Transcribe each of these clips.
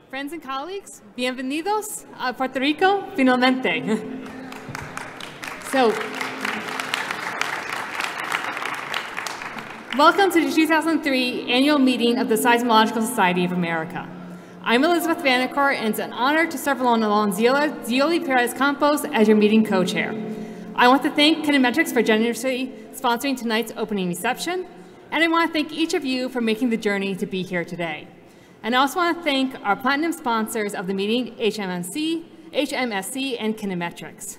Friends and colleagues, bienvenidos a Puerto Rico, finalmente. So, welcome to the 2003 annual meeting of the Seismological Society of America. I'm Elizabeth Vanacore, and it's an honor to serve along Zioli Perez Campos as your meeting co-chair. I want to thank Kinemetrics for generously sponsoring tonight's opening reception, and I want to thank each of you for making the journey to be here today. And I also want to thank our platinum sponsors of the meeting, HMSC, and Kinemetrics.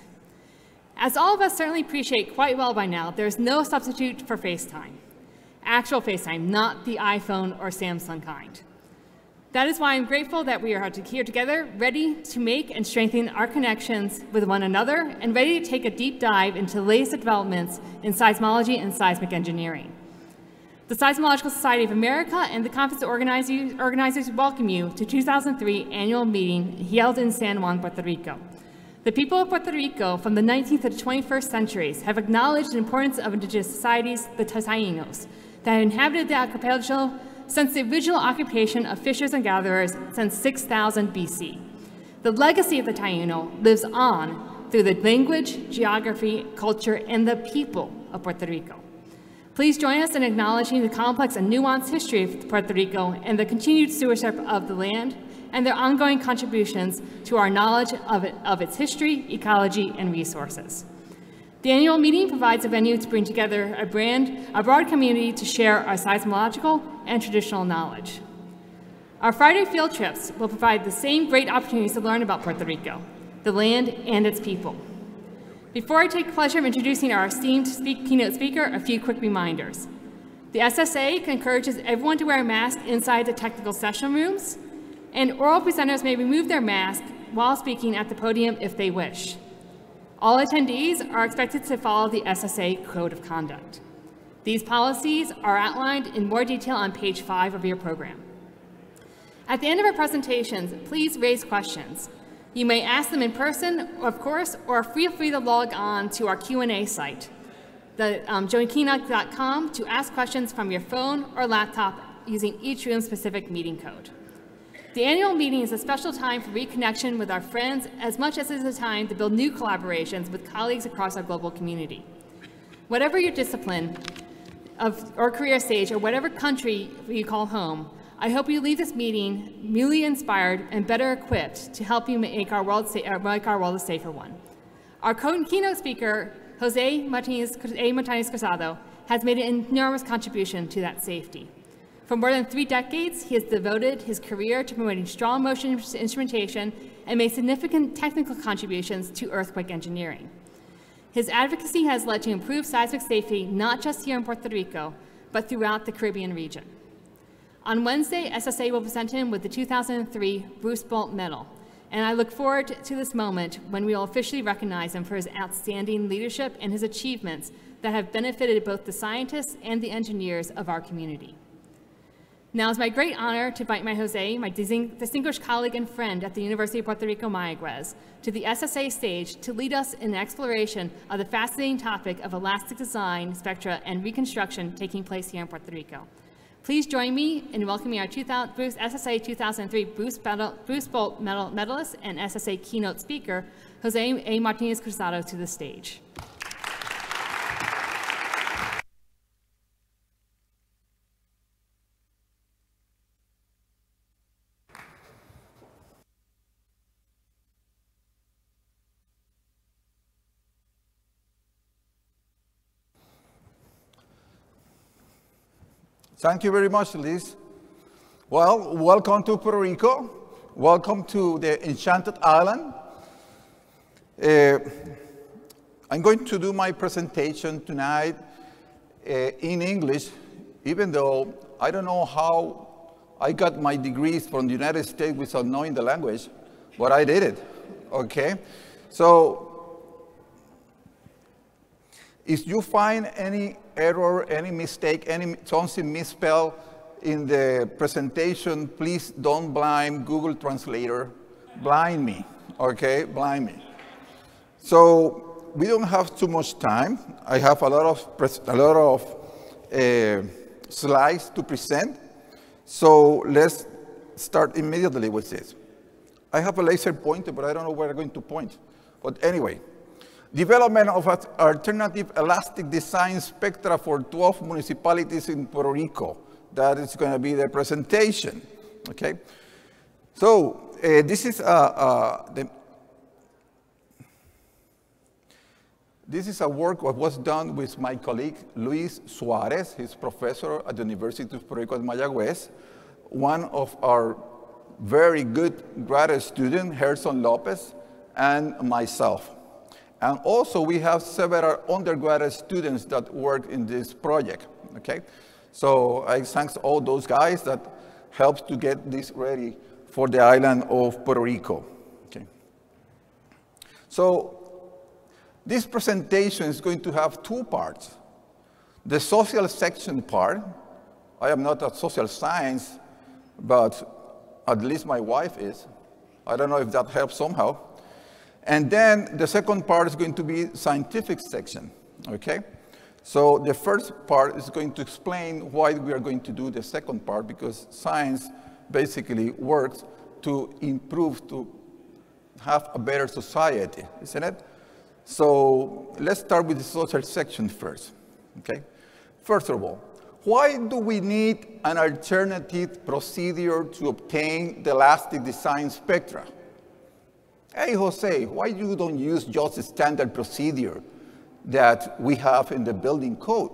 As all of us certainly appreciate quite well by now, there is no substitute for FaceTime. Actual FaceTime, not the iPhone or Samsung kind. That is why I'm grateful that we are here together, ready to make and strengthen our connections with one another, and ready to take a deep dive into the latest developments in seismology and seismic engineering. The Seismological Society of America and the conference organizers welcome you to 2003 annual meeting held in San Juan, Puerto Rico. The people of Puerto Rico from the 19th to the 21st centuries have acknowledged the importance of indigenous societies, the Taínos, that have inhabited the archipelago since the original occupation of fishers and gatherers since 6000 BC. The legacy of the Taíno lives on through the language, geography, culture, and the people of Puerto Rico. Please join us in acknowledging the complex and nuanced history of Puerto Rico and the continued stewardship of the land and their ongoing contributions to our knowledge of its history, ecology, and resources. The annual meeting provides a venue to bring together a broad community to share our seismological and traditional knowledge. Our Friday field trips will provide the same great opportunities to learn about Puerto Rico, the land, and its people. Before I take pleasure in introducing our esteemed keynote speaker, a few quick reminders. The SSA encourages everyone to wear a mask inside the technical session rooms, and oral presenters may remove their mask while speaking at the podium if they wish. All attendees are expected to follow the SSA Code of Conduct. These policies are outlined in more detail on page 5 of your program. At the end of our presentations, please raise questions. You may ask them in person, of course, or feel free to log on to our Q&A site, joinkeynote.com, to ask questions from your phone or laptop using each room's specific meeting code. The annual meeting is a special time for reconnection with our friends as much as it is a time to build new collaborations with colleagues across our global community. Whatever your discipline or career stage or whatever country you call home, I hope you leave this meeting newly inspired and better equipped to help you make our world a safer one. Our keynote speaker, Martinez Cruzado, has made an enormous contribution to that safety. For more than 3 decades, he has devoted his career to promoting strong motion instrumentation and made significant technical contributions to earthquake engineering. His advocacy has led to improved seismic safety not just here in Puerto Rico, but throughout the Caribbean region. On Wednesday, SSA will present him with the 2003 Bruce Bolt Medal, and I look forward to this moment when we will officially recognize him for his outstanding leadership and his achievements that have benefited both the scientists and the engineers of our community. Now, it's my great honor to invite my distinguished colleague and friend at the University of Puerto Rico, Mayagüez, to the SSA stage to lead us in the exploration of the fascinating topic of elastic design, spectra, and reconstruction taking place here in Puerto Rico. Please join me in welcoming our SSA 2003 Bruce Bolt medalist and SSA keynote speaker, Martinez Cruzado, to the stage. Thank you very much, Liz. Well, welcome to Puerto Rico. Welcome to the Enchanted Island. I'm going to do my presentation tonight in English, even though I don't know how I got my degrees from the United States without knowing the language, but I did it, okay? So, if you find any error, any mistake, something misspelled in the presentation, please don't blame Google Translator. Blind me, okay? Blind me. So we don't have too much time. I have a lot of slides to present. So let's start immediately with this. I have a laser pointer, but I don't know where I'm going to point. But anyway, development of an alternative elastic design spectra for 12 municipalities in Puerto Rico. That is going to be the presentation, okay? So this is a work that was done with my colleague, Luis Suarez. He's professor at the University of Puerto Rico at Mayagüez, one of our very good graduate student, Gerson Lopez, and myself. And also, we have several undergraduate students that work in this project, okay? So I thank all those guys that helped to get this ready for the island of Puerto Rico, okay? So this presentation is going to have two parts. The social section part, I am not a social science, but at least my wife is. I don't know if that helps somehow. And then the second part is going to be scientific section, okay? So the first part is going to explain why we are going to do the second part, because science basically works to improve, to have a better society, isn't it? So let's start with the social section first, okay? First of all, why do we need an alternative procedure to obtain the elastic design spectra? Hey, Jose, why you don't use just the standard procedure that we have in the building code?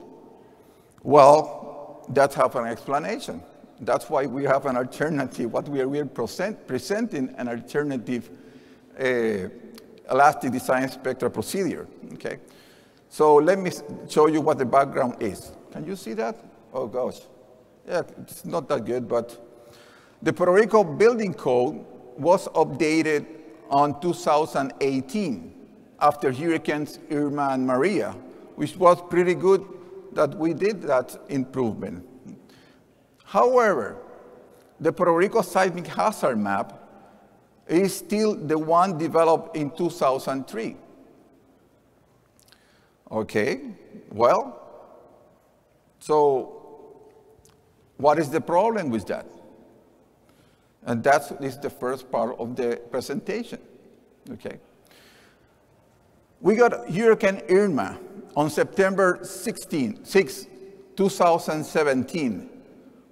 Well, that have an explanation. That's why we have an alternative. What we are presenting an alternative elastic design spectra procedure, okay? So let me show you what the background is. Can you see that? Oh gosh, yeah, it's not that good, but the Puerto Rico building code was updated on 2018 after Hurricanes Irma and Maria, which was pretty good that we did that improvement. However, the Puerto Rico seismic hazard map is still the one developed in 2003. Okay, well, so what is the problem with that? And that is the first part of the presentation, okay? We got Hurricane Irma on September 6, 2017,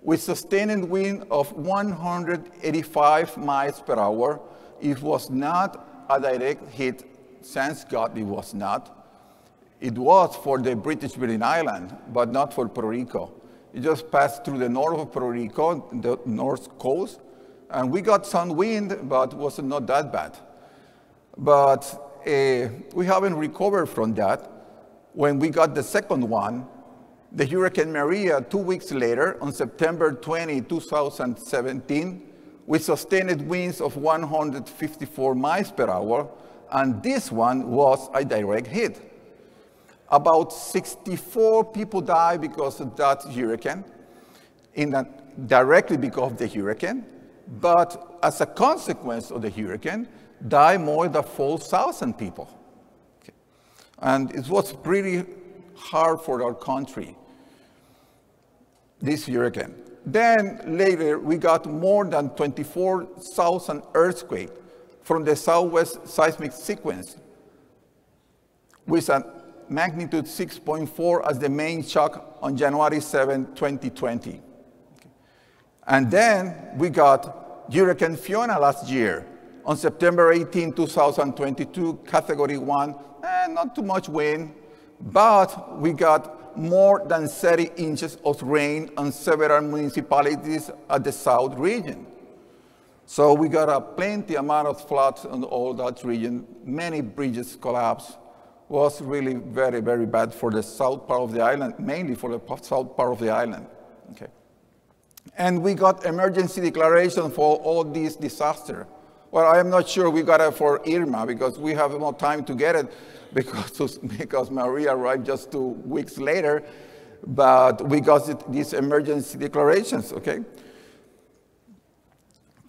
with sustained wind of 185 miles per hour. It was not a direct hit, thank God it was not. It was for the British Virgin Islands, but not for Puerto Rico. It just passed through the north of Puerto Rico, the north coast, and we got some wind, but it was not that bad. But we haven't recovered from that. When we got the second one, the Hurricane Maria, 2 weeks later, on September 20, 2017, with sustained winds of 154 miles per hour, and this one was a direct hit. About 64 people died because of that hurricane, directly because of the hurricane, but as a consequence of the hurricane, died more than 4,000 people. Okay. And it was pretty hard for our country, this hurricane. Then later, we got more than 24,000 earthquakes from the southwest seismic sequence, with a magnitude 6.4 as the main shock on January 7, 2020. Okay. And then we got Hurricane Fiona last year on September 18, 2022, Category 1, not too much wind, but we got more than 30 inches of rain on several municipalities at the south region. So we got a plenty amount of floods in all that region. Many bridges collapsed. Was really very, very bad for the south part of the island, mainly for the south part of the island. Okay. And we got emergency declaration for all these disasters. Well, I am not sure we got it for Irma because we have more time to get it because Maria arrived just 2 weeks later, but we got these emergency declarations, okay?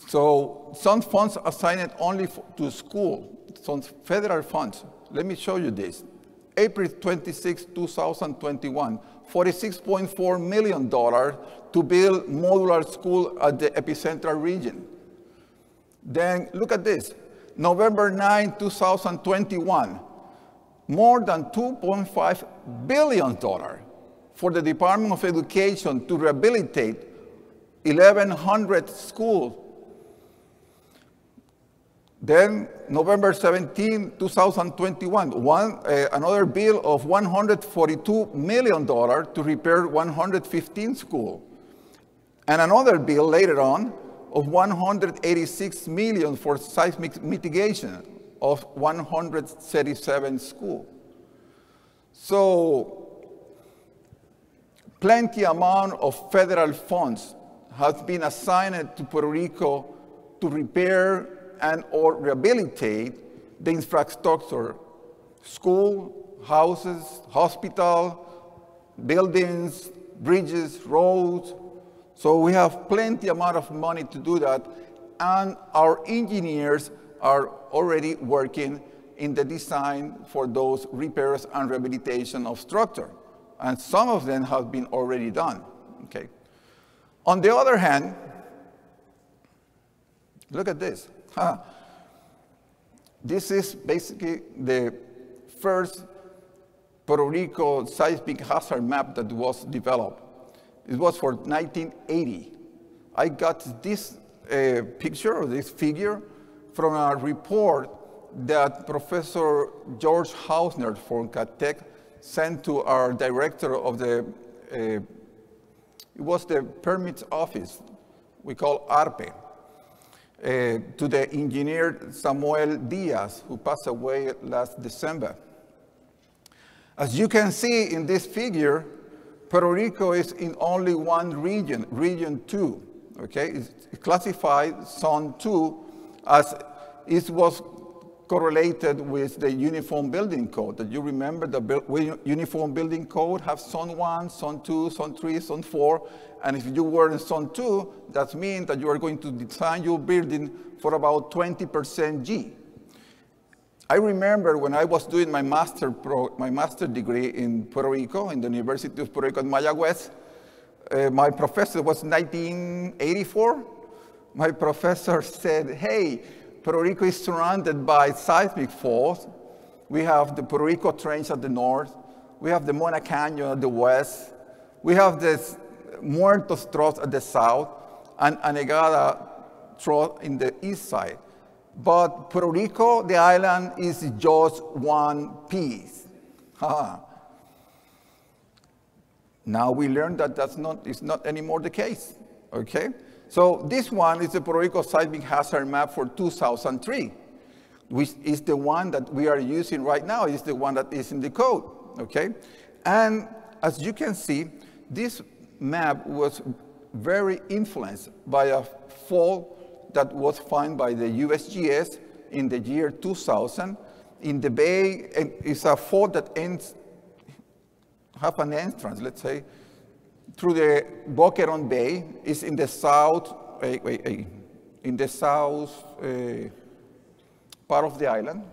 So some funds assigned only to school, some federal funds. Let me show you this. April 26, 2021, $46.4 million to build modular school at the epicentral region. Then look at this. November 9, 2021, more than $2.5 billion for the Department of Education to rehabilitate 1,100 schools. Then November 17, 2021, another bill of $142 million to repair 115 schools. And another bill later on of $186 million for seismic mitigation of 137 schools. So plenty amount of federal funds has been assigned to Puerto Rico to repair and or rehabilitate the infrastructure, school, houses, hospital, buildings, bridges, roads. So we have plenty amount of money to do that, and our engineers are already working in the design for those repairs and rehabilitation of structure. And some of them have been already done, okay? On the other hand, look at this. This is basically the first Puerto Rico seismic hazard map that was developed. It was for 1980. I got this picture or this figure from a report that Professor George Hausner from CATEC sent to our director of the, it was the permits office, we call ARPE, to the engineer Samuel Diaz, who passed away last December. As you can see in this figure, Puerto Rico is in only one region, Region 2, okay? It's classified Zone 2 as it was correlated with the Uniform Building Code. That you remember the Uniform Building Code have Zone 1, Zone 2, Zone 3, Zone 4, and if you were in Zone 2, that means that you are going to design your building for about 20% G. I remember when I was doing my master degree in Puerto Rico, in the University of Puerto Rico in Mayagüez, my professor was 1984. My professor said, hey, Puerto Rico is surrounded by seismic faults. We have the Puerto Rico Trench at the north. We have the Mona Canyon at the west. We have this Muertos Trough at the south and Anegada Trough in the east side. But Puerto Rico, the island, is just one piece. Now we learned that it's not anymore the case, okay? So this one is the Puerto Rico Seismic Hazard Map for 2003, which is the one that we are using right now. It's the one that is in the code, okay? And as you can see, this map was very influenced by a fault that was found by the USGS in the year 2000 in the bay. And it's a fault that have an entrance, let's say, through the Boquerón Bay. It's in the south, in the south part of the island,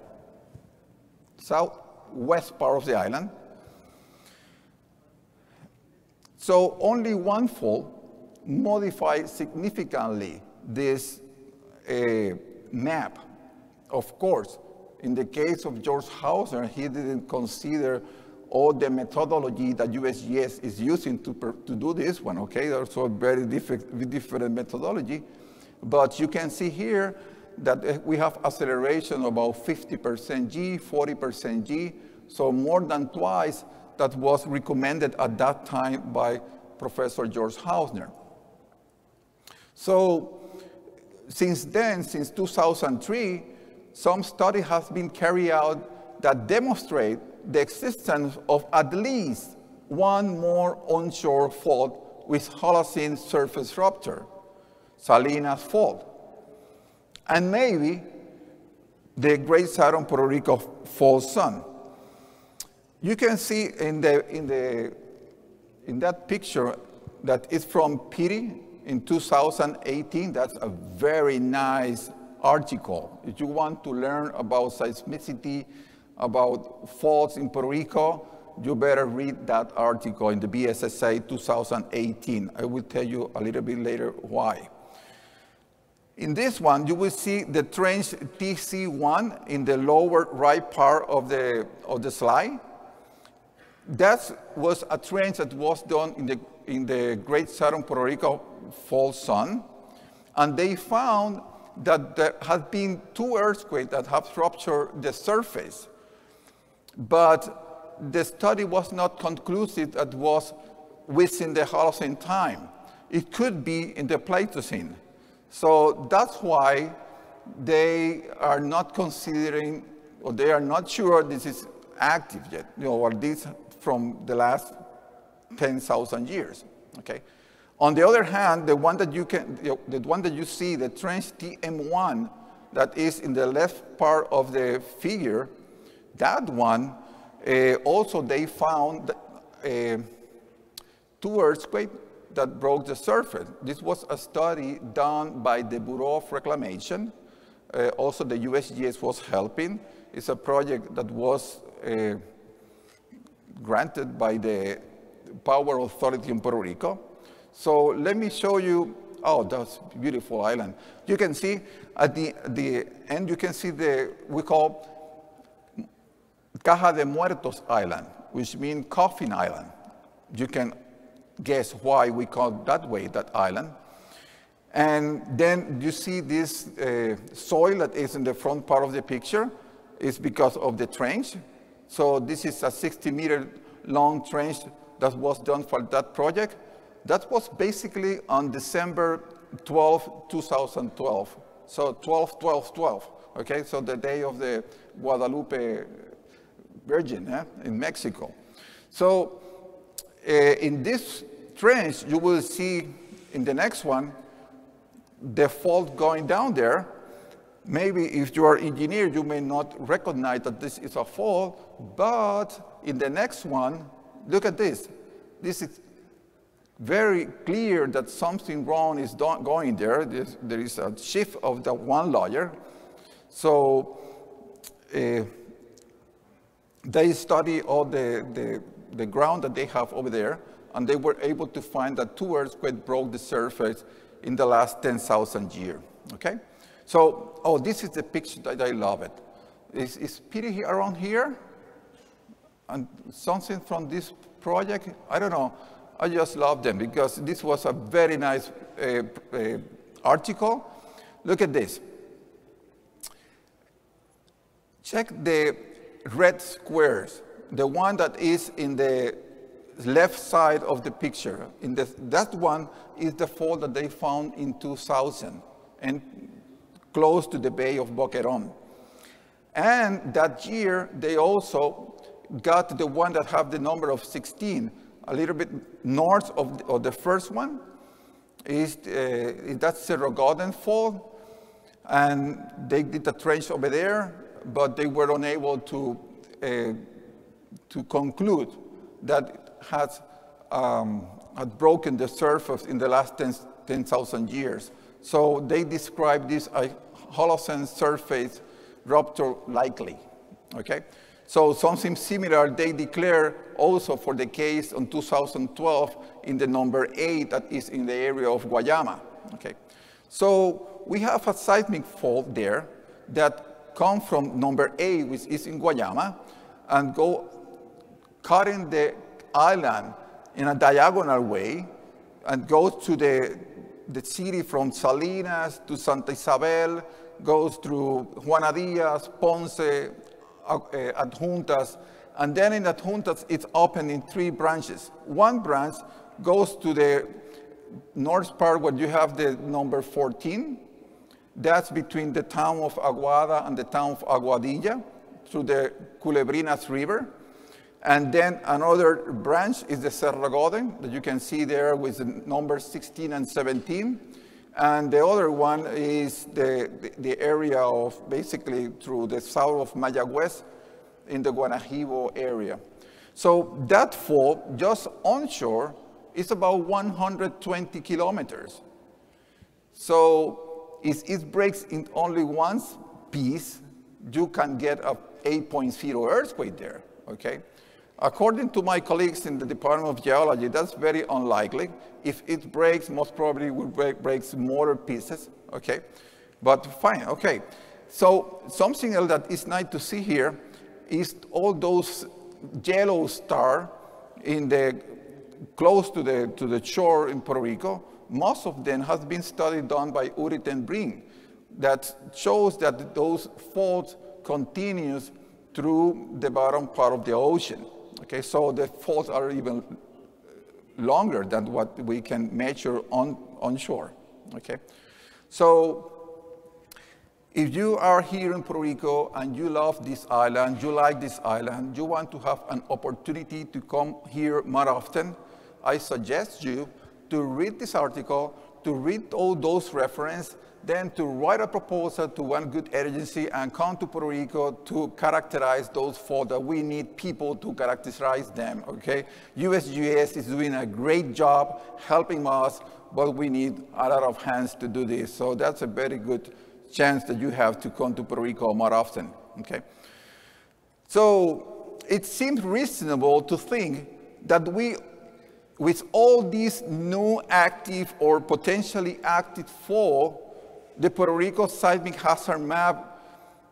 southwest part of the island. So only one fault modified significantly this map. Of course, in the case of George Hausner, he didn't consider all the methodology that USGS is using to do this one, okay? There's a very different methodology. But you can see here that we have acceleration about 50% G, 40% G, so more than twice that was recommended at that time by Professor George Hausner. So since then, since 2003, some study has been carried out that demonstrate the existence of at least one more onshore fault with Holocene surface rupture, Salinas Fault, and maybe the Great Saturn Puerto Rico Fault Zone. You can see in that picture that is from Petty in 2018. That's a very nice article. If you want to learn about seismicity, about faults in Puerto Rico, you better read that article in the BSSA 2018. I will tell you a little bit later why. In this one, you will see the trench TC1 in the lower right part of the slide. That was a trench that was done in the Great Southern Puerto Rico fault zone. And they found that there had been 2 earthquakes that have ruptured the surface. But the study was not conclusive that was within the Holocene time. It could be in the Pleistocene. So that's why they are not considering, or they are not sure this is active yet, or this from the last 10,000 years. Okay. On the other hand, the one that you see, the trench TM1, that is in the left part of the figure, that one also they found 2 earthquakes that broke the surface. This was a study done by the Bureau of Reclamation. Also, the USGS was helping. It's a project that was granted by the Power Authority in Puerto Rico. So let me show you, oh, that's a beautiful island. You can see at the end, you can see we call Caja de Muertos Island, which means coffin island. You can guess why we call it that way, that island. And then you see this soil that is in the front part of the picture is because of the trench. So this is a 60-meter long trench that was done for that project. That was basically on December 12, 2012. So 12/12/12, okay? So the day of the Guadalupe Virgin in Mexico. So in this trench, you will see in the next one, the fault going down there. Maybe if you are an engineer, you may not recognize that this is a fault, but in the next one, look at this. This is very clear that something wrong is going there. There is a shift of the one layer. So they study all the ground that they have over there, and they were able to find that 2 earthquakes broke the surface in the last 10,000 years, okay? So, oh, this is the picture that I love it. Is Peter around here? And something from this project? I don't know. I just love them because this was a very nice article. Look at this. Check the red squares. The one that is in the left side of the picture. That one is the fault that they found in 2000 and close to the Bay of Boquerón. And that year, they also got the one that have the number of 16, a little bit north of the first one. That's Cerro Golden Fault. And they did a trench over there, but they were unable to conclude that it had broken the surface in the last 10,000 years. So they described this as Holocene surface rupture likely, okay? So something similar they declare also for the case in 2012 in the number 8 that is in the area of Guayama, okay? So we have a seismic fault there that comes from number 8, which is in Guayama, and go cutting the island in a diagonal way and goes to the city from Salinas to Santa Isabel, goes through Juana Diaz, Ponce, Adjuntas, and then in Adjuntas it's open in 3 branches. One branch goes to the north part where you have the number 14. That's between the town of Aguada and the town of Aguadilla through the Culebrinas River. And then another branch is the Cerro Golden that you can see there with the numbers 16 and 17. And the other one is the area of basically through the south of Mayagüez in the Guanajibo area. So that fault just onshore is about 120 kilometers. So if it breaks in only one piece, you can get a 8.0 earthquake there, okay? According to my colleagues in the Department of Geology, that's very unlikely. If it breaks, most probably will break smaller pieces, okay? But fine, okay. So something else that is nice to see here is all those yellow stars in the close to the shore in Puerto Rico. Most of them has been studied done by Urit and Breen that shows that those faults continues through the bottom part of the ocean. Okay, so the faults are even longer than what we can measure onshore. Okay, so if you are here in Puerto Rico and you love this island, you like this island, you want to have an opportunity to come here more often, I suggest you to read this article, to read all those references, then to write a proposal to one good agency and come to Puerto Rico to characterize those faults that we need people to characterize them, okay? USGS is doing a great job helping us, but we need a lot of hands to do this. So that's a very good chance that you have to come to Puerto Rico more often, okay? So it seems reasonable to think that with all these new active or potentially active faults, the Puerto Rico seismic hazard map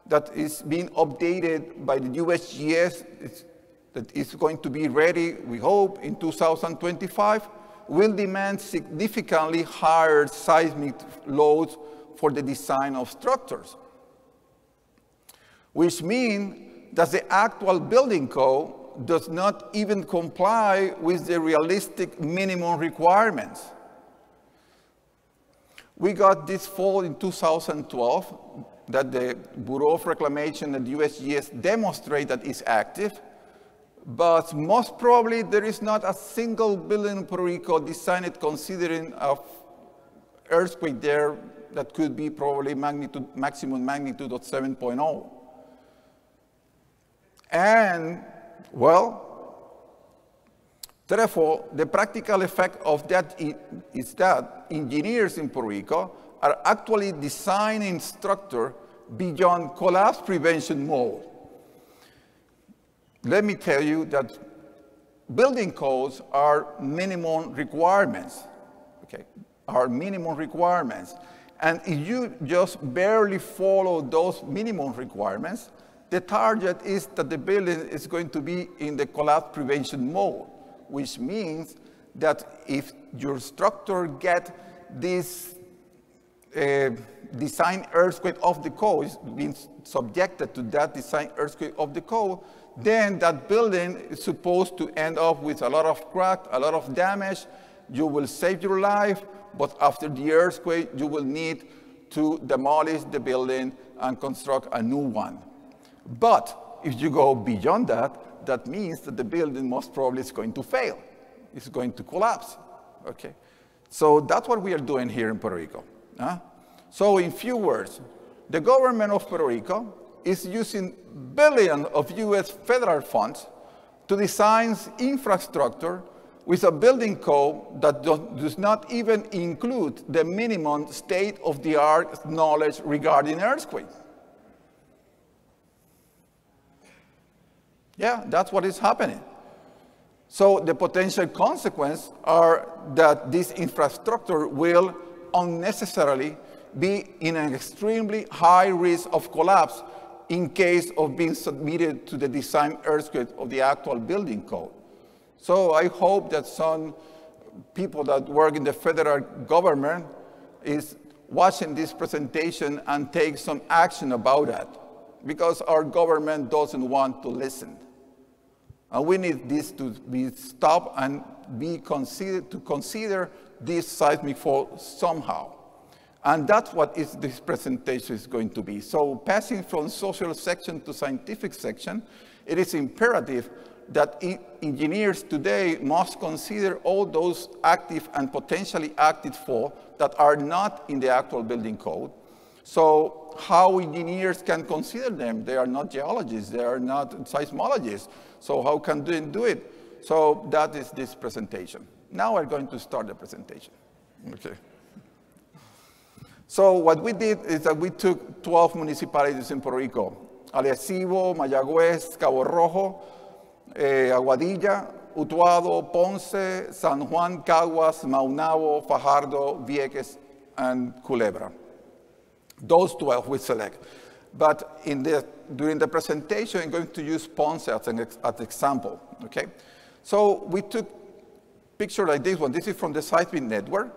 that is being updated by the USGS that is going to be ready, we hope, in 2025, will demand significantly higher seismic loads for the design of structures, which means that the actual building code does not even comply with the realistic minimum requirements. We got this fault in 2012 that the Bureau of Reclamation and USGS demonstrate that it's active, but most probably there is not a single building in Puerto Rico designed considering an earthquake there that could be probably maximum magnitude of 7.0. And, well, therefore, the practical effect of that is that engineers in Puerto Rico are actually designing structure beyond collapse prevention mode. Let me tell you that building codes are minimum requirements, okay, are minimum requirements. And if you just barely follow those minimum requirements, the target is that the building is going to be in the collapse prevention mode, which means that if your structure gets this design earthquake of the code, is being subjected to that design earthquake of the code, then that building is supposed to end up with a lot of crack, a lot of damage. You will save your life, but after the earthquake, you will need to demolish the building and construct a new one. But if you go beyond that, that means that the building most probably is going to fail. It's going to collapse, okay? So that's what we are doing here in Puerto Rico. So in few words, the government of Puerto Rico is using billions of US federal funds to design infrastructure with a building code that does not even include the minimum state-of-the-art knowledge regarding earthquakes. Yeah, that's what is happening. So the potential consequences are that this infrastructure will unnecessarily be in an extremely high risk of collapse in case of being submitted to the design earthquake of the actual building code. So I hope that some people that work in the federal government is watching this presentation and take some action about that, because our government doesn't want to listen. And we need this to be stopped and be consider this seismic fault somehow. And that's what this presentation is going to be. So passing from social section to scientific section, it is imperative that engineers today must consider all those active and potentially active faults that are not in the actual building code. So how engineers can consider them? They are not geologists, they are not seismologists. So how can they do it? So that is this presentation. Now we're going to start the presentation. Okay. So what we did is that we took 12 municipalities in Puerto Rico: Arecibo, Mayagüez, Cabo Rojo, Aguadilla, Utuado, Ponce, San Juan, Caguas, Maunabo, Fajardo, Vieques, and Culebra. Those 12 we select. But during the presentation, I'm going to use Ponce as an example, okay? So we took picture like this one. This is from the seismic network.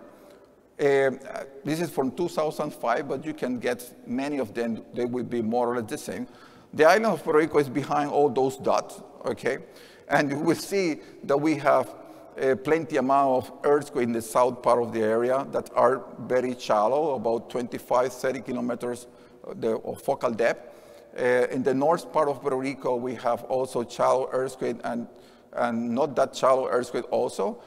This is from 2005, but you can get many of them. They will be more or less the same. The island of Puerto Rico is behind all those dots, okay? And you will see that we have plenty amount of earthquakes in the south part of the area that are very shallow, about 25, 30 kilometers of focal depth. In the north part of Puerto Rico, we have also shallow earthquake and not that shallow earthquake also.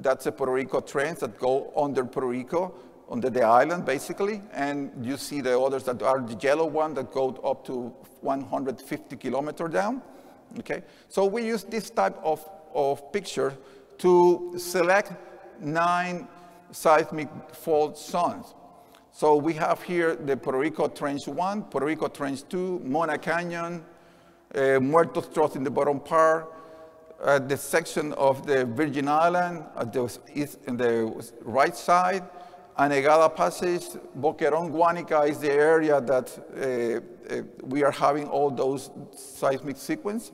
That's a Puerto Rico trends that go under Puerto Rico, under the island, basically. And you see the others that are the yellow one that go up to 150 kilometers down, okay? So we use this type of picture to select 9 seismic fault zones. So we have here the Puerto Rico Trench 1, Puerto Rico Trench 2, Mona Canyon, Muertos Trough in the bottom part, the section of the Virgin Island at the right side, Anegada Passage, Boquerón, Guanica is the area that we are having all those seismic sequence.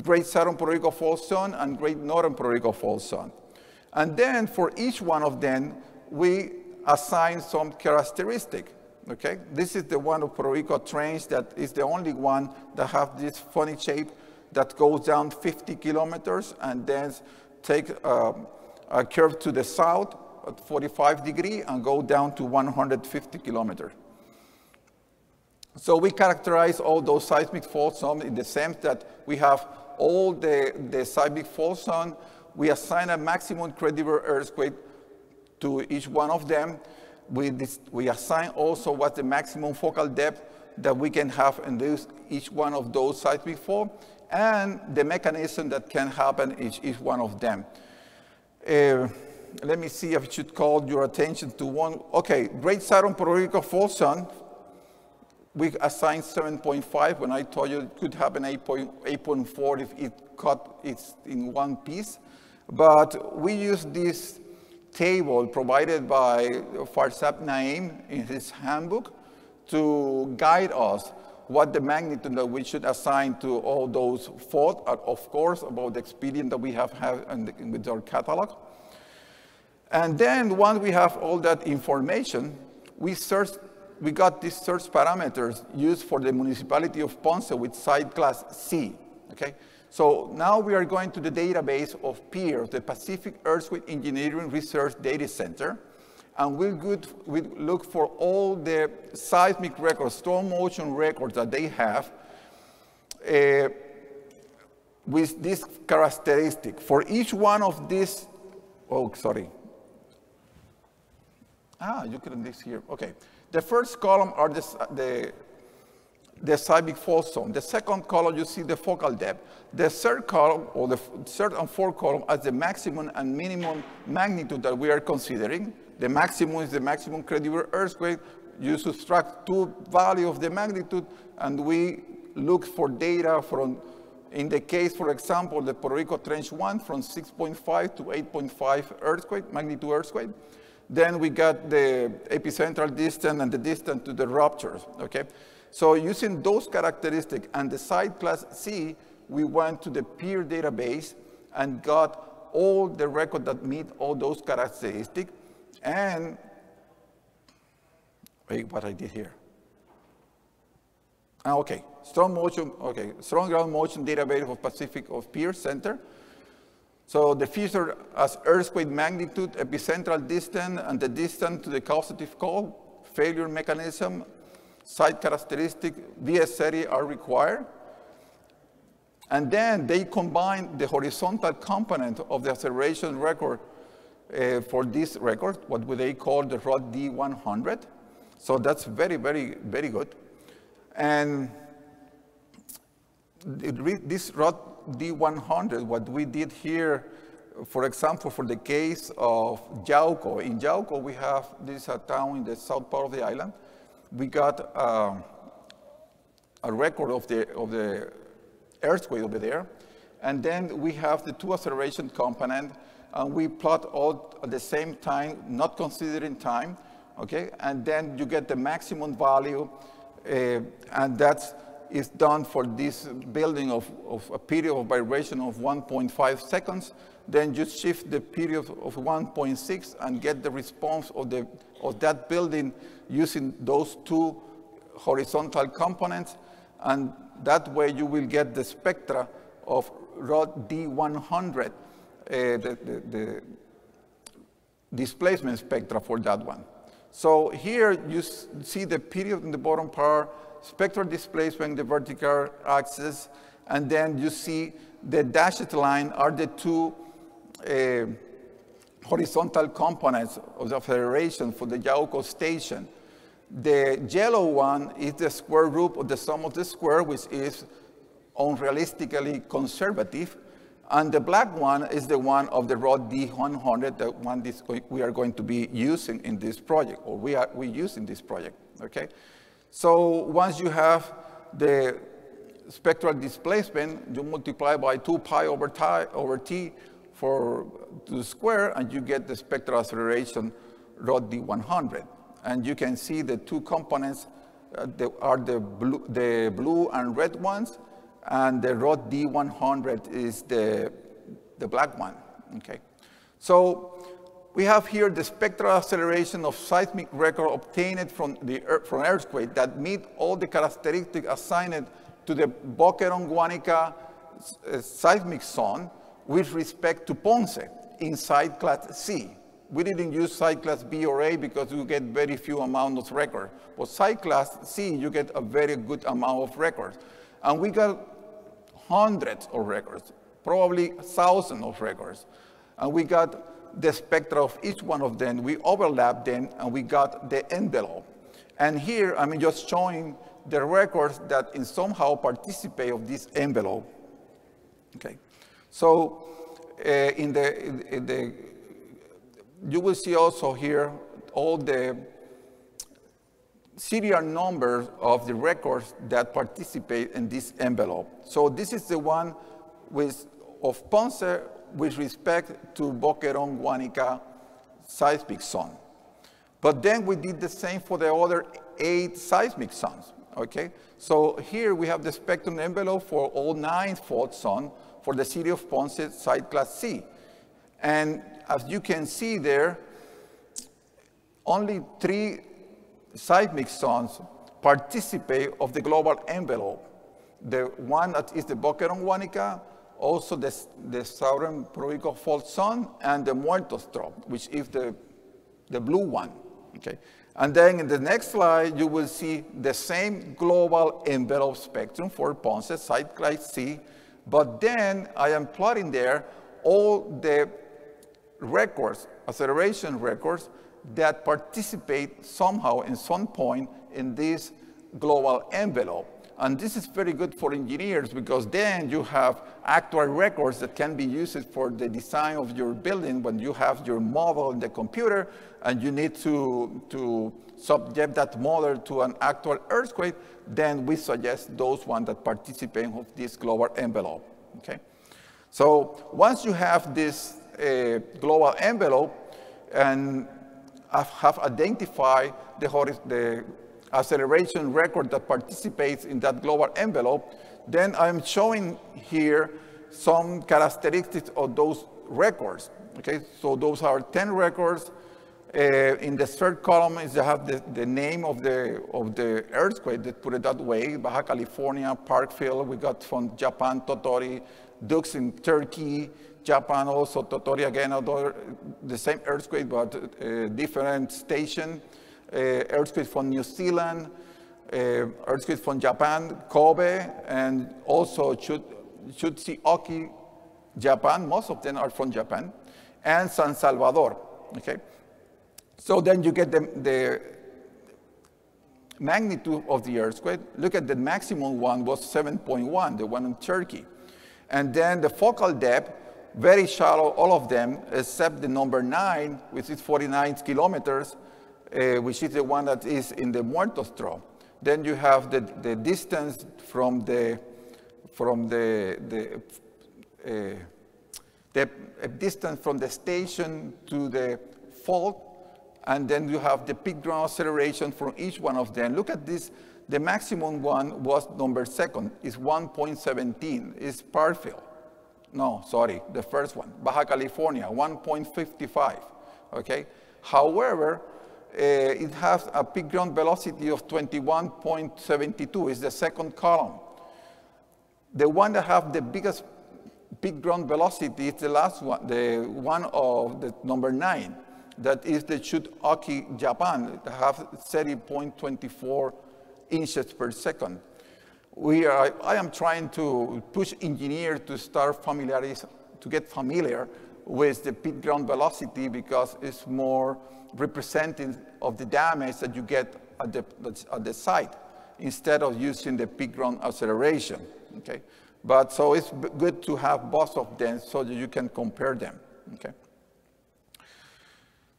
Great Southern Puerto Rico Fault Zone and Great Northern Puerto Rico Fault Zone. And then for each one of them, we assign some characteristic, okay? This is the one of Puerto Rico Trench that is the only one that have this funny shape that goes down 50 kilometers and then take a curve to the south at 45 degrees and go down to 150 kilometers. So we characterize all those seismic fault zones in the sense that we have all the seismic fault zone. We assign a maximum credible earthquake to each one of them. We assign also what the maximum focal depth that we can have in each one of those seismic fault and the mechanism that can happen in each one of them. Let me see if I should call your attention to one. Okay, Great Southern Puerto Rico Fault Zone. We assigned 7.5 when I told you it could happen 8.4 if it's in one piece. But we use this table provided by Farsab Naim in his handbook to guide us what the magnitude that we should assign to all those faults, of course, about the experience that we have had with our catalog. And then once we have all that information, we got these search parameters used for the municipality of Ponce with site class C, okay? So now we are going to the database of PEER, the Pacific Earthquake Engineering Research Data Center, and we look for all the seismic records, storm motion records that they have with this characteristic. For each one of these, oh, sorry. You couldn't this here, okay. The first column are the seismic fault zone. The second column, you see the focal depth. The third column, or the third and fourth column, as the maximum and minimum magnitude that we are considering. The maximum is the maximum credible earthquake. You subtract 2 values of the magnitude, and we look for data from, in the case, for example, the Puerto Rico Trench 1 from 6.5 to 8.5 earthquake, magnitude earthquake. Then we got the epicentral distance and the distance to the ruptures, okay? So using those characteristics and the site class C, we went to the PEER database and got all the records that meet all those characteristics. And, wait, what I did here. Okay, strong ground motion database of Pacific of PEER Center. So the feature as earthquake magnitude, epicentral distance, and the distance to the causative cause, failure mechanism, site characteristic, VS30 are required. And then they combine the horizontal component of the acceleration record for this record, what they call the ROD D100. So that's very, very, very good. And this ROD D100, what we did here, for example, for the case of Yauco. In Yauco, we have this town in the south part of the island. We got a record of the earthquake over there. And then we have the two acceleration component, and we plot all at the same time, not considering time, okay? And then you get the maximum value, and that is done for this building of a period of vibration of 1.5 seconds. Then you shift the period of 1.6 and get the response of that building using those two horizontal components. And that way you will get the spectra of rod D100, the displacement spectra for that one. So here you see the period in the bottom part, spectral displacement in the vertical axis, and then you see the dashed line are the two horizontal components of the acceleration for the Yauco station. The yellow one is the square root of the sum of the square, which is unrealistically conservative. And the black one is the one of the rod D100, the one we are going to be using in this project, or we use in this project, okay? So once you have the spectral displacement, you multiply by 2 pi over t to the square, and you get the spectral acceleration rod D100. And you can see the two components are the blue and red ones, and the rod D100 is the black one, okay? So we have here the spectral acceleration of seismic record obtained from earthquake that meet all the characteristics assigned to the Boquerón-Guánica seismic zone with respect to Ponce in site class C. We didn't use site class B or A because you get very few amount of records. But site class C, you get a very good amount of records. And we got hundreds of records, probably thousands of records. And we got the spectra of each one of them. We overlapped them, and we got the envelope. And here, I'm just showing the records that in somehow participate of this envelope. Okay. So you will see also here all the serial numbers of the records that participate in this envelope. So this is the one of Ponce with respect to Boquerón-Guánica seismic zone. But then we did the same for the other 8 seismic zones, okay? So here we have the spectrum envelope for all 9 fault zones for the city of Ponce site class C. And as you can see there, only 3 seismic zones participate of the global envelope. The one that is the Boquerón-Guánica, also the Southern Puerto Rico fault zone, and the Muertos Drop, which is the blue one, okay? And then in the next slide, you will see the same global envelope spectrum for Ponce site class C, but then I am plotting there all the records, acceleration records, that participate somehow in some point in this global envelope. And this is very good for engineers because then you have actual records that can be used for the design of your building when you have your model in the computer and you need to subject that model to an actual earthquake, then we suggest those ones that participate of this global envelope, okay? So once you have this global envelope and have identified the acceleration record that participates in that global envelope, then I'm showing here some characteristics of those records, okay? So those are 10 records. In the third column is you have the name of the earthquake, let's put it that way, Baja California, Parkfield, we got from Japan, Totori, Dux in Turkey, Japan also, Totori again, although the same earthquake, but different station. Earthquake from New Zealand, earthquake from Japan, Kobe, and also Chutsuoki, Japan. Most of them are from Japan, and San Salvador, okay? So then you get the magnitude of the earthquake. Look at the maximum one was 7.1, the one in Turkey. And then the focal depth, very shallow, all of them, except the number 9, which is 49 kilometers, which is the one that is in the Muertos Drop. Then you have the distance from the distance from the station to the fault, and then you have the peak ground acceleration from each one of them. Look at this. The maximum one was number second, is 1.17, is Parkville. No, sorry, the first one, Baja California, 1.55, okay? However, it has a peak ground velocity of 21.72, is the second column. The one that have the biggest peak ground velocity is the last one, the one of the number 9. That is the Chutoki, Japan, that have 30.24 inches per second. I am trying to push engineers to start to get familiar with the peak ground velocity because it's more representative of the damage that you get at the site instead of using the peak ground acceleration, okay? But so it's good to have both of them so that you can compare them, okay?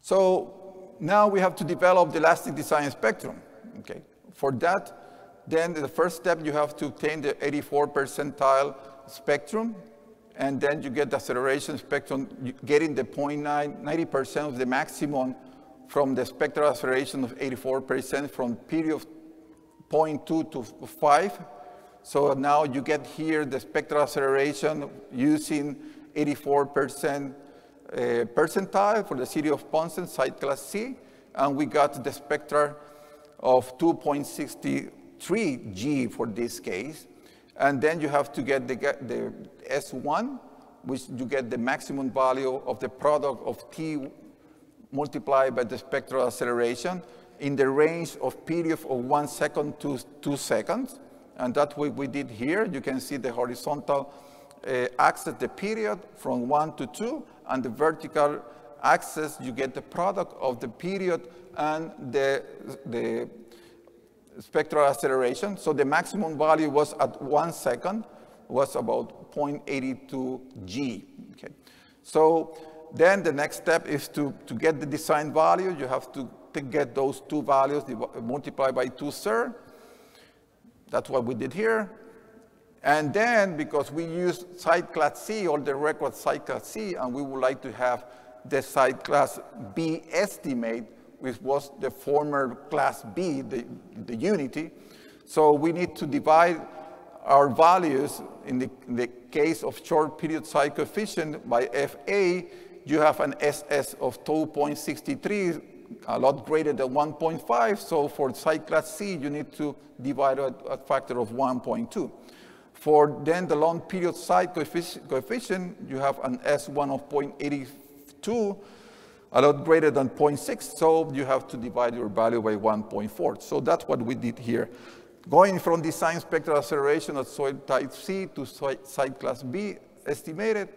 So now we have to develop the elastic design spectrum, okay? For that, then the first step, you have to obtain the 84 percentile spectrum, and then you get the acceleration spectrum, getting the 90% of the maximum from the spectral acceleration of 84% from period of 0.2 to 5. So now you get here the spectral acceleration using 84% percentile for the city of Ponce, site class C, and we got the spectra of 2.63 G for this case. And then you have to get the S1, which you get the maximum value of the product of T multiplied by the spectral acceleration in the range of period of 1 second to 2 seconds. And that's what we did here. You can see the horizontal axis, the period from 1 to 2, and the vertical axis, you get the product of the period and the spectral acceleration. So the maximum value was at 1 second, was about 0.82 G. Okay. So then the next step is to get the design value. You have to get those two values multiplied by 2/3. That's what we did here. And then, because we use site class C, or the record site class C, and we would like to have the site class B estimate, which was the former class B, the unity. So we need to divide our values in the case of short period site coefficient by FA. You have an SS of 2.63, a lot greater than 1.5. So for site class C, you need to divide a factor of 1.2. For then the long period site coefficient, you have an S1 of 0.82, a lot greater than 0.6, so you have to divide your value by 1.4. So that's what we did here. Going from design spectral acceleration at soil type C to site class B estimated,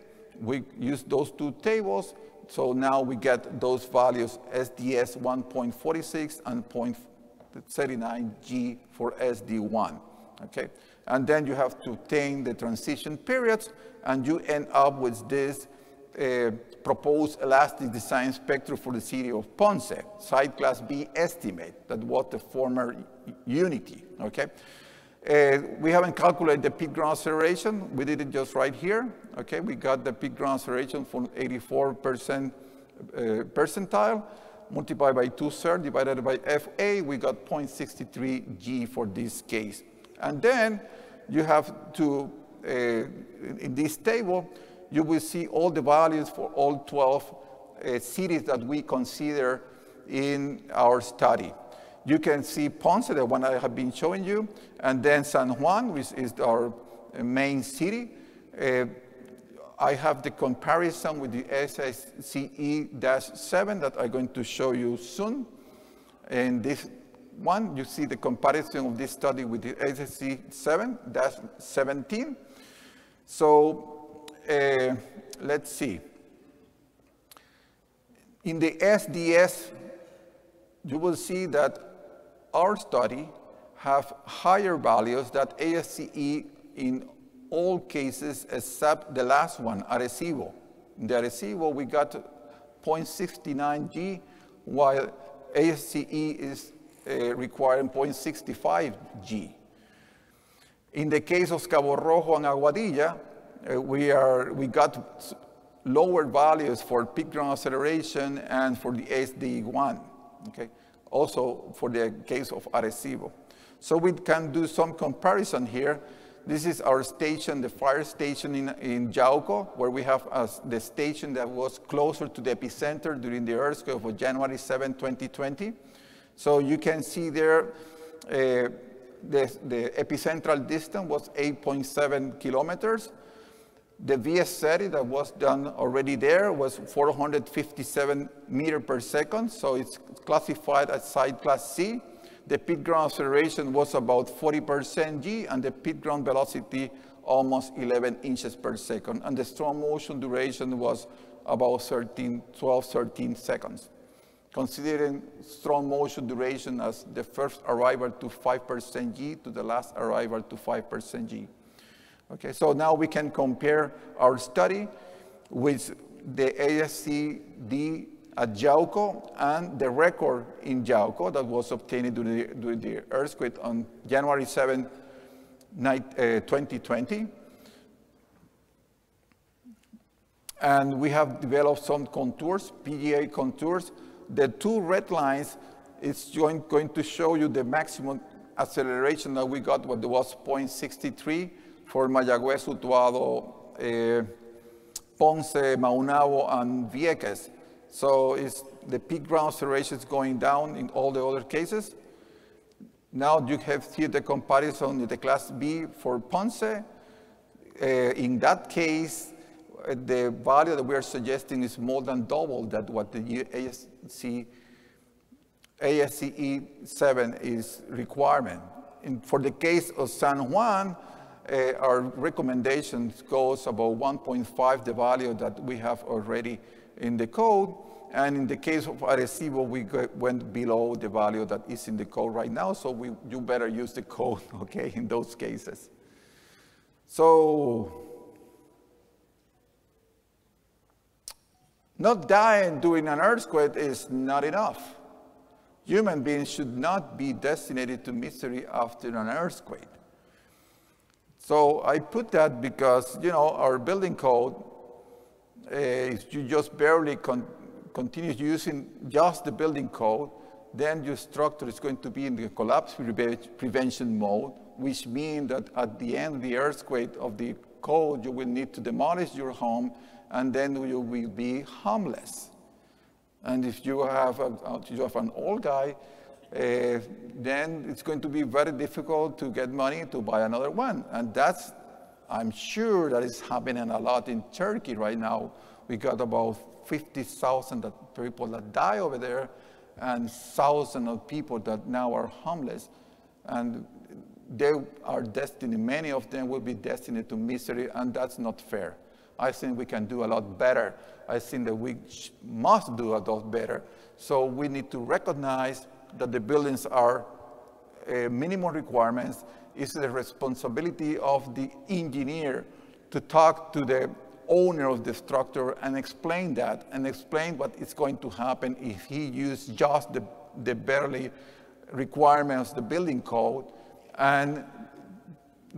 we use those two tables. So now we get those values, SDS 1.46 and 0.39 G for SD1, okay? And then you have to obtain the transition periods, and you end up with this proposed elastic design spectrum for the city of Ponce, site class B estimate. That was the former unity, okay? We haven't calculated the peak ground acceleration. We did it just right here, okay? We got the peak ground acceleration from 84% percentile, multiplied by 2/3, divided by FA, we got 0.63 G for this case. And then you have to, in this table, you will see all the values for all 12 cities that we consider in our study. You can see Ponce, the one I have been showing you, and then San Juan, which is our main city. I have the comparison with the SSCE-7 that I'm going to show you soon. And this one, you see the comparison of this study with the SSC-7-17. So let's see. In the SDS, you will see that our study have higher values than ASCE in all cases except the last one, Arecibo. In the Arecibo, we got 0.69 G, while ASCE is requiring 0.65 G. In the case of Cabo Rojo and Aguadilla, we got lower values for peak ground acceleration and for the SD1, okay? Also for the case of Arecibo. So we can do some comparison here. This is our station, the fire station in Yauco, where we have the station that was closer to the epicenter during the earthquake of January 7, 2020. So you can see there, the epicentral distance was 8.7 kilometers. The VS30 that was done already there was 457 meters per second, so it's classified as site class C. The peak ground acceleration was about 40% G, and the peak ground velocity almost 11 inches per second. And the strong motion duration was about 12, 13 seconds. Considering strong motion duration as the first arrival to 5% G to the last arrival to 5% G. Okay, so now we can compare our study with the ASCD at Yauco and the record in Yauco that was obtained during the earthquake on January 7, 2020. And we have developed some contours, PGA contours. The two red lines is going to show you the maximum acceleration that we got, what was 0.63 for Mayagüez, Utuado, Ponce, Maunabo, and Vieques. So the peak ground acceleration is going down in all the other cases. Now you have here the comparison with the class B for Ponce. In that case, the value that we are suggesting is more than double that what the ASCE7 is requirement. For the case of San Juan, our recommendations goes about 1.5, the value that we have already in the code. And in the case of Arecibo, we went below the value that is in the code right now, so you better use the code, okay, in those cases. So, not dying during an earthquake is not enough. Human beings should not be destined to misery after an earthquake. So I put that because, you know, our building code, if you just barely continue using just the building code, then your structure is going to be in the collapse prevention mode, which means that at the end of the earthquake of the code, you will need to demolish your home, and then you will be homeless. And if you have an old guy, then it's going to be very difficult to get money to buy another one. And that's, I'm sure that is happening a lot in Turkey right now. We got about 50,000 people that die over there, and thousands of people that now are homeless. And they are destined, many of them will be destined to misery, and that's not fair. I think we can do a lot better. I think that we must do a lot better. So we need to recognize that the buildings are minimum requirements. It's the responsibility of the engineer to talk to the owner of the structure and explain that, and explain what is going to happen if he used just the barely requirements of the building code, and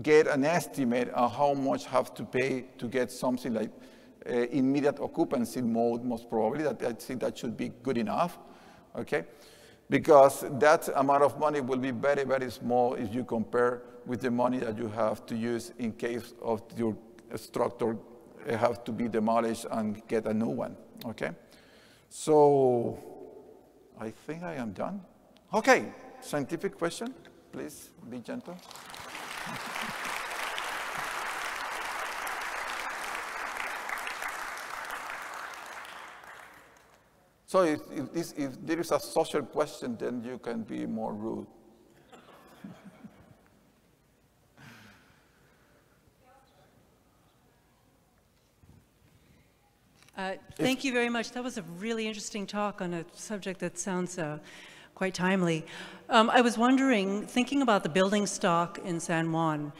get an estimate of how much have to pay to get something like immediate occupancy mode, most probably. I think that should be good enough, okay? Because that amount of money will be very, very small if you compare with the money that you have to use in case of your structure have to be demolished and get a new one, okay? So I think I am done. Okay, scientific question, please be gentle. So if there is a social question, then you can be more rude. Thank you very much. That was a really interesting talk on a subject that sounds quite timely. I was wondering, thinking about the building stock in San Juan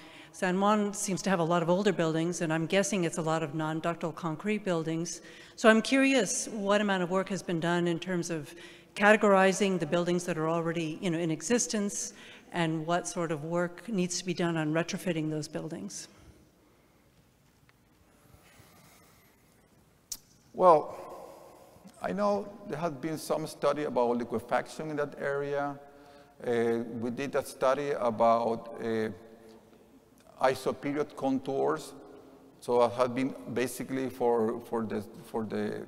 seems to have a lot of older buildings, and I'm guessing it's a lot of non-ductile concrete buildings. So I'm curious what amount of work has been done in terms of categorizing the buildings that are already, in existence, and what sort of work needs to be done on retrofitting those buildings. Well, I know there has been some study about liquefaction in that area. We did a study about isoperiod contours. So it has been basically for the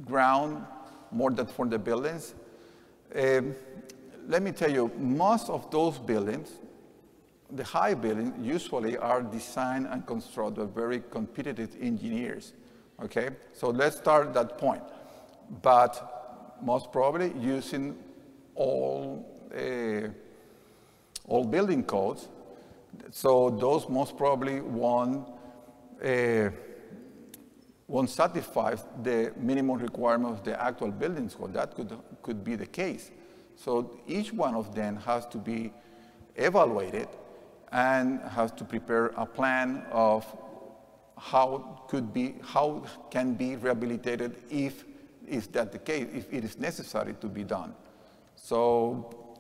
ground more than for the buildings. Let me tell you, most of those buildings, the high buildings, usually are designed and constructed by very competitive engineers. Okay, so let's start at that point. But most probably using all building codes. So those most probably won't satisfy the minimum requirement of the actual building code. That could be the case. So each one of them has to be evaluated and has to prepare a plan of how can be rehabilitated if is that the case, if it is necessary to be done. So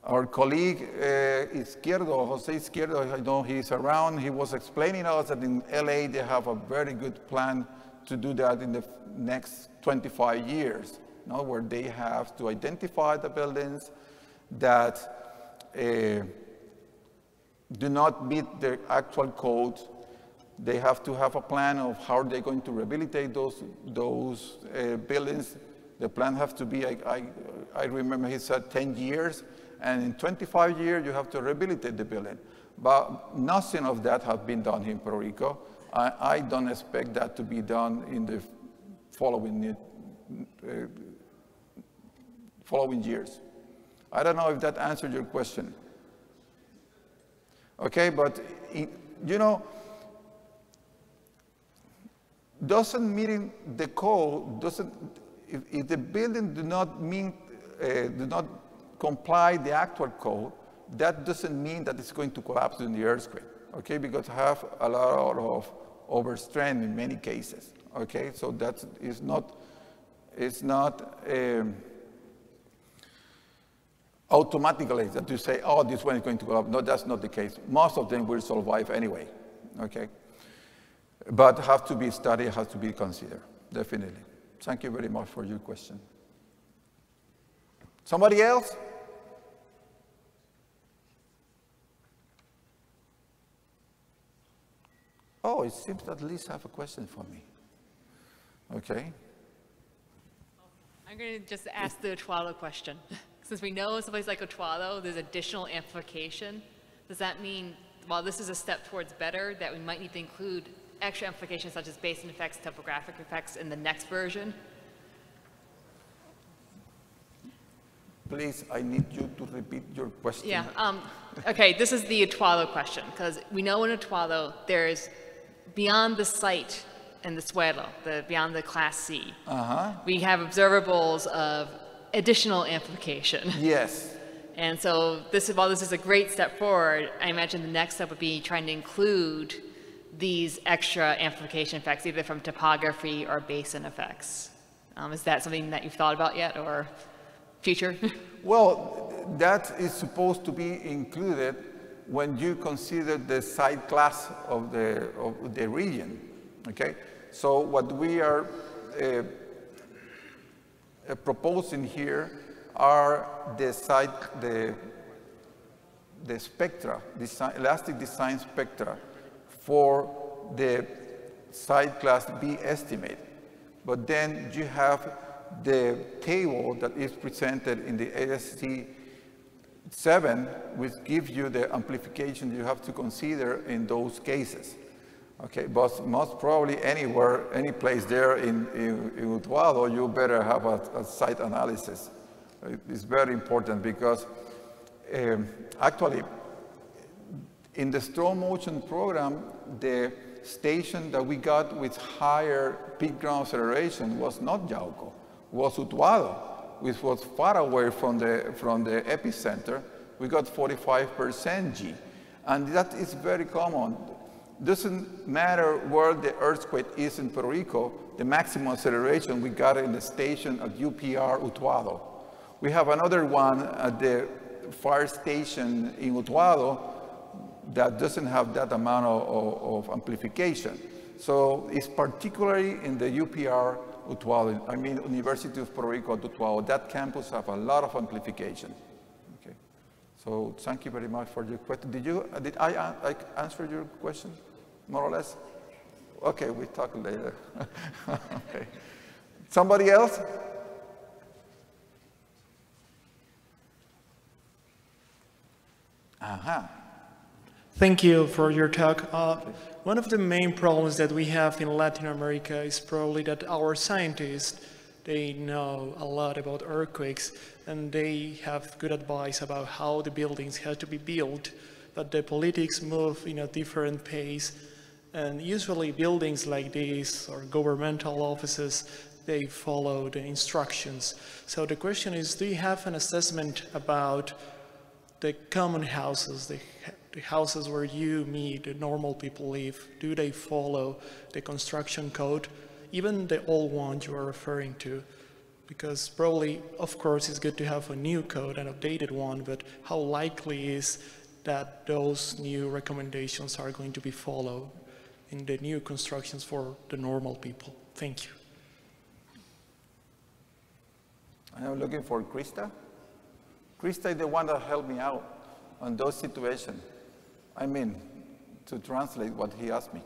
our colleague Izquierdo, Jose Izquierdo, I know he's around, he was explaining to us that in LA they have a very good plan to do that in the next 25 years, you know, where they have to identify the buildings that do not meet the actual code. They have to have a plan of how they're going to rehabilitate those buildings. The plan has to be, I remember he said 10 years, and in 25 years you have to rehabilitate the building. But nothing of that has been done in Puerto Rico. I don't expect that to be done in the following years. I don't know if that answered your question. Okay, but you know, doesn't meeting the code, if the building do not comply the actual code, that doesn't mean that it's going to collapse in the earthquake, okay? Because I have a lot of overstrength in many cases, okay? So that is not, it's not automatically that you say, oh, this one is going to collapse. No, that's not the case. Most of them will survive anyway, okay? But have to be studied, has to be considered, definitely. Thank you very much for your question. Somebody else? Oh, it seems that Liz have a question for me. Okay. I'm going to just ask the Utuado question. Since we know someplace like Utuado, there's additional amplification. Does that mean, while this is a step towards better, that we might need to include extra amplifications such as basin effects, topographic effects in the next version? Please, I need you to repeat your question. Yeah, okay, this is the Utuado question, because we know in Utuado there is, beyond the site and the suelo, beyond the Class C, we have observables of additional amplification. Yes. And so while this is a great step forward, I imagine the next step would be trying to include these extra amplification effects, either from topography or basin effects. Is that something that you've thought about yet, or future? Well, that is supposed to be included when you consider the site class of the region, okay? So what we are proposing here are the spectra, elastic design spectra for the site class B estimate. But then you have the table that is presented in the ASC 7, which gives you the amplification you have to consider in those cases. Okay, but most probably anywhere, any place there in Utuado, you better have a site analysis. It's very important because actually, in the strong motion program, the station that we got with higher peak ground acceleration was not Yauco, was Utuado, which was far away from the epicenter. We got 45% G, and that is very common. Doesn't matter where the earthquake is in Puerto Rico, the maximum acceleration we got in the station at UPR Utuado. We have another one at the fire station in Utuado that doesn't have that amount of amplification. So it's particularly in the UPR Utuado, I mean University of Puerto Rico at Utuado. That campus have a lot of amplification. Okay. So thank you very much for your question. Did I answer your question, more or less? Okay, we'll talk later. Okay. Somebody else? Thank you for your talk. One of the main problems that we have in Latin America is probably that our scientists, they know a lot about earthquakes and they have good advice about how the buildings have to be built, but the politics move in a different pace. And usually buildings like these or governmental offices, they follow the instructions. So the question is, do you have an assessment about the common houses, the houses where you meet, the normal people live? Do they follow the construction code, even the old ones you are referring to? Because probably, of course, it's good to have a new code, an updated one, but how likely is that those new recommendations are going to be followed in the new constructions for the normal people? Thank you. I'm looking for Krista. Krista is the one that helped me out on those situations. I mean, to translate what he asked me.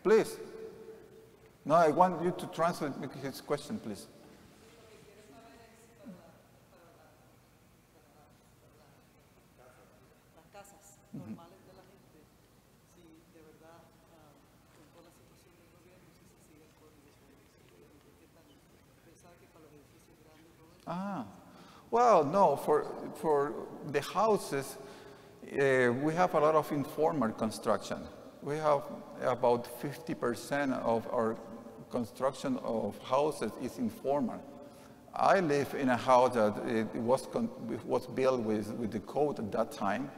Please. No, I want you to translate his question, please. Well, no, for the houses, we have a lot of informal construction. We have about 50% of our construction of houses is informal. I live in a house that it was built with the code at that time,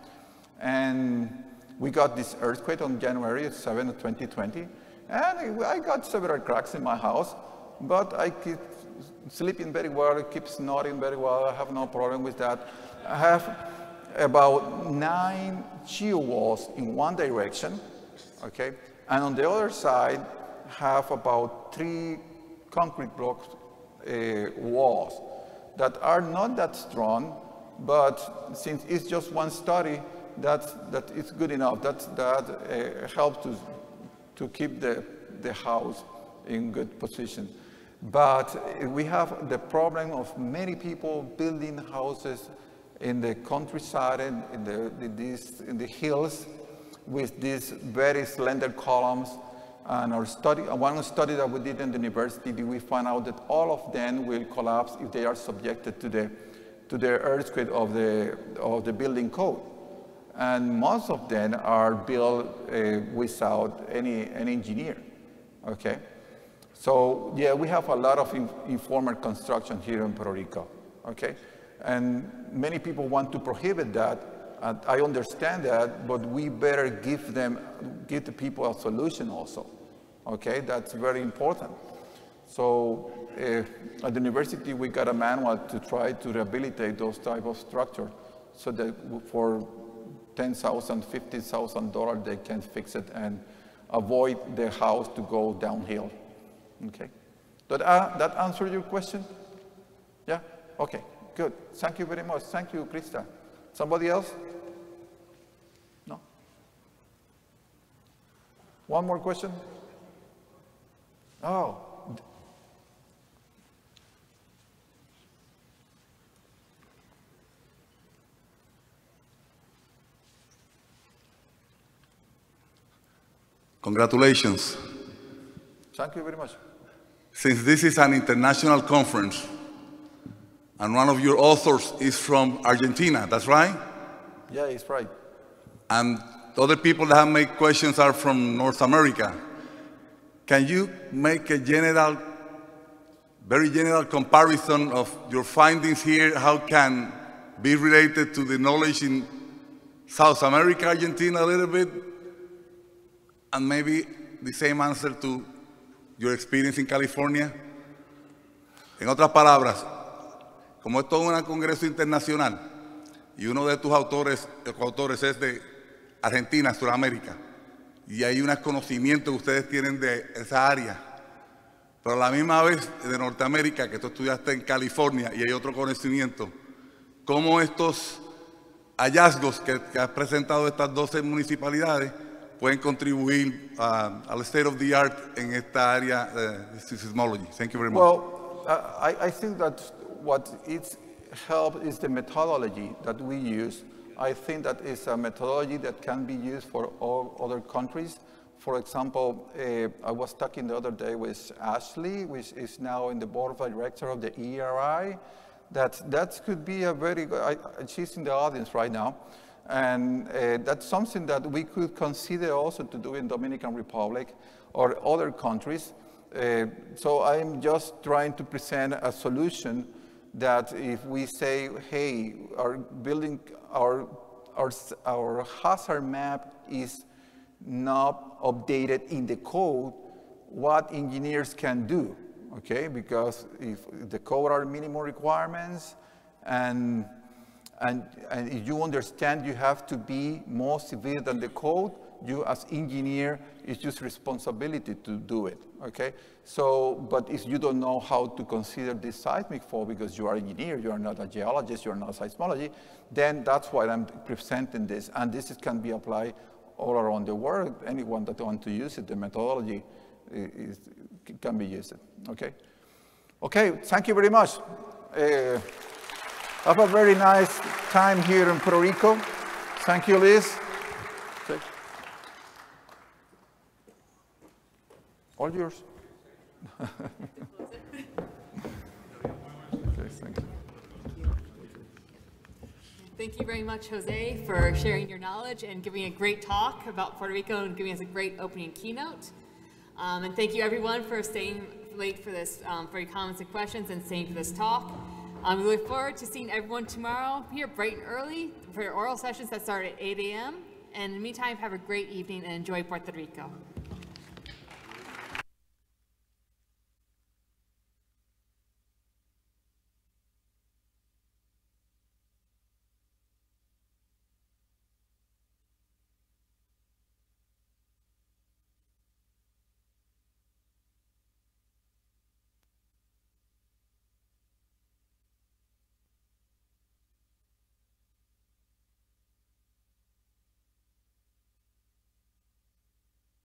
and we got this earthquake on January 7, 2020, and I got several cracks in my house, but I keep sleeping very well, it keeps snoring very well, I have no problem with that. I have about 9 shear walls in one direction, okay? And on the other side, have about 3 concrete blocks walls that are not that strong, but since it's just one story, that is good enough. That helps to keep the house in good position. But we have the problem of many people building houses in the countryside, in the hills, with these very slender columns. And one study that we did in the university, we found out that all of them will collapse if they are subjected to the earthquake of the building code. And most of them are built without any engineer, okay? So yeah, we have a lot of informal construction here in Puerto Rico, okay? And many people want to prohibit that, and I understand that, but we better give the people a solution also, okay? That's very important. So at the university, we got a manual to try to rehabilitate those type of structure so that for $10,000, $50,000, they can fix it and avoid the house to go downhill. Okay. Did that answer your question? Yeah? Okay, good. Thank you very much. Thank you, Krista. Somebody else? No? One more question? Oh. Congratulations. Thank you very much. Since this is an international conference, and one of your authors is from Argentina, that's right? Yeah, it's right. And the other people that have made questions are from North America. Can you make a very general comparison of your findings here, how can be related to the knowledge in South America, Argentina a little bit, and maybe the same answer to your experience in California? En otras palabras, como esto es un congreso internacional y uno de tus autores es de Argentina, Sudamérica. Y hay unos conocimientos que ustedes tienen de esa área. Pero a la misma vez de Norteamérica, que tú estudiaste en California y hay otro conocimiento, cómo estos hallazgos que has presentado estas 12 municipalidades pueden contribuir al state of the art en esta área de seismology. Thank you very much. Well, I think that what it's helped is the methodology that we use. I think that is a methodology that can be used for all other countries. For example, I was talking the other day with Ashley, which is now in the board of directors of the ERI. That could be a very good, she's in the audience right now. And that's something that we could consider also to do in Dominican Republic or other countries. So I'm just trying to present a solution that if we say, hey, our building, our hazard map is not updated in the code, what engineers can do, okay? Because if the code are minimum requirements, and if you understand you have to be more severe than the code, you as engineer, it's just responsibility to do it, okay? So, but if you don't know how to consider this seismic fault because you are an engineer, you are not a geologist, you are not a seismologist, then that's why I'm presenting this. And this can be applied all around the world. Anyone that wants to use it, the methodology can be used, okay? Okay, thank you very much. Have a very nice time here in Puerto Rico. Thank you, Liz. Okay. All yours. Okay, thank you. Thank you very much, Jose, for sharing your knowledge and giving a great talk about Puerto Rico and giving us a great opening keynote. And thank you, everyone, for staying late for this, for your comments and questions and staying for this talk. We look forward to seeing everyone tomorrow here bright and early for your oral sessions that start at 8 a.m. And in the meantime, have a great evening and enjoy Puerto Rico.